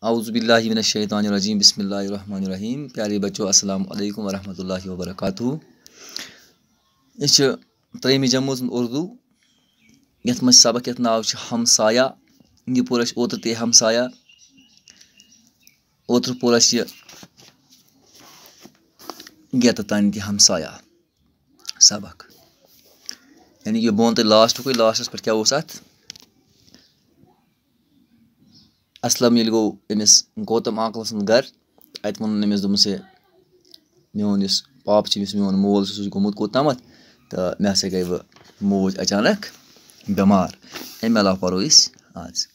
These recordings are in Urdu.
اعوذ باللہ من الشیطان الرجیم بسم اللہ الرحمن الرحیم. پیارے بچوں السلام علیکم ورحمۃ اللہ وبرکاتہ. یہ ترٛیٚیمہِ جمٲژ ہُنٛد اردوٗ یَتھ منٛز سبق یَتھ ناو چھُ ہمسایہ. یہِ پوٚر اَسہِ اوترٕ تہِ ہمسایہ. اوترٕ پوٚر اَسہِ یہِ گیٚتہٕ تانۍ تہِ ہمسایہ سبق. یعنی یہِ بہٕ وَنہٕ تۄہہِ لاسٹَس پٮ۪ٹھ کیٛاہ اوس اَتھ. اسلم ییٚلہِ گوٚو أمِس گوتم انکل سُنٛد گرٕ اَتہِ ووٚنُن أمِس دوٚپُن ہے میون یُس پاپہٕ چھُ یُس میون مول چھُ سُہ چھُ گوٚمُت کوٚتامَتھ تہٕ مےٚ ہسا گٔے وۄنۍ موج اچانک بٮ۪مار. اَمہِ علاوٕ پَرو أسۍ آز.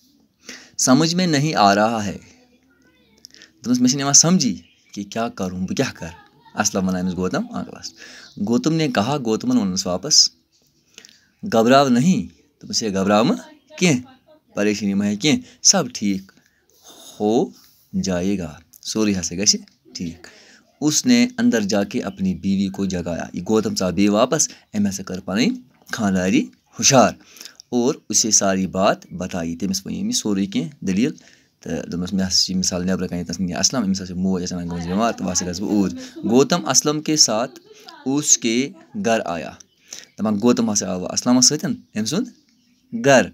سمجھ میں نہیں آ رہا ہے. دوٚپمَس مےٚ چھِنہٕ یِوان سمجھی کہ کیٛاہ کَرُن بہٕ کیٛاہ کَرٕ. اسلم وَنان أمِس گوتم انکلس. گوتم نے کہا گوتمن ووٚنُس واپس گھبراو نہیں. دوٚپمَس ہے گھبراو مہٕ کینٛہہ پریشٲنی مہ ہے کینٛہہ سب ٹھیٖک ہو جائے گا. سورُے ہسا گژھِ ٹھیٖک. اس نے اندر جا کے اپنی بیوی کو جگایا. یہِ گوتم ژاو بیٚیہِ واپس. أمۍ ہسا کٔر پنٕنۍ خانٛداری ہُشار اور اسے ساری بات بتایی. تٔمِس ؤنۍ أمِس سورُے کینٛہہ دٔلیٖل تہٕ دوٚپمَس مےٚ ہسا چھِ مِثال نیٚبرٕ کَنۍ ییٚتنَس یہِ اسلم أمِس ہسا چھِ موج اچانک گٔمٕژ بٮ۪مار تہٕ وۄنۍ ہسا گژھٕ بہٕ اوٗرۍ. گوتم اسلم کے ساتھ اس کے گھر آیا. دپان گوتم ہسا آو اسلمس سۭتۍ أمۍ سُنٛد گرٕ.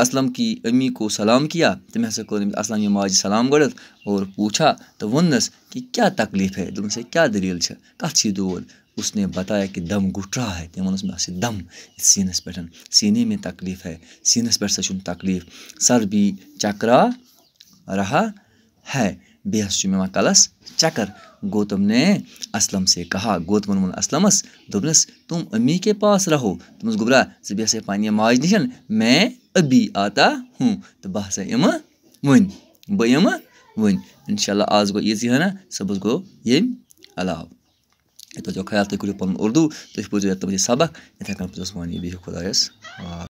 اسلم کی امی کو سلام کیا. تٔمۍ ہسا کوٚر أمِس اسلم یہِ ماجہِ سلام گۄڈٕ اور پوٗچھا تہٕ ووٚننَس کہ کیٛاہ تکلیٖف ہے. دوٚپنَس ہے کیٛاہ دٔلیٖل چھےٚ کَتھ چھِ دود. اس نے بتایا کہ دم گُٹھ رہا ہے. تٔمۍ ووٚنُس مےٚ چھِ دم سیٖنَس پٮ۪ٹھ سیٖنے میں تکلیٖف ہے. سیٖنَس پٮ۪ٹھ سا چھُم تکلیٖف. سر بھی چکرا رہا ہے. بیٚیہِ ہسا چھُ مےٚ یِوان کَلس چکر. گوتم نے اسلم سے کہا. گوتمن ووٚن اسلمس دوٚپنَس تم امی کے پاس رہو. دوٚپمَس گوٚبرا ژٕ بیٚہہ سا پننہِ ماجہِ نِش میں ابھی آتا ہوں. تہٕ بہٕ ہسا یِمہٕ وۄنۍ. انشاء اللہ آز گوٚو ییٖژٕے ہنا صُبحس گوٚو ییٚمہِ علاوٕ. تھٲیزیو خیال تُہۍ کٔرِو پَنُن اردوٗ تُہۍ پٔرزیٚو یَتھ سبق یِتھَے کٔنۍ پٔرزیٚو بِہِو خۄدایَس حوالہٕ.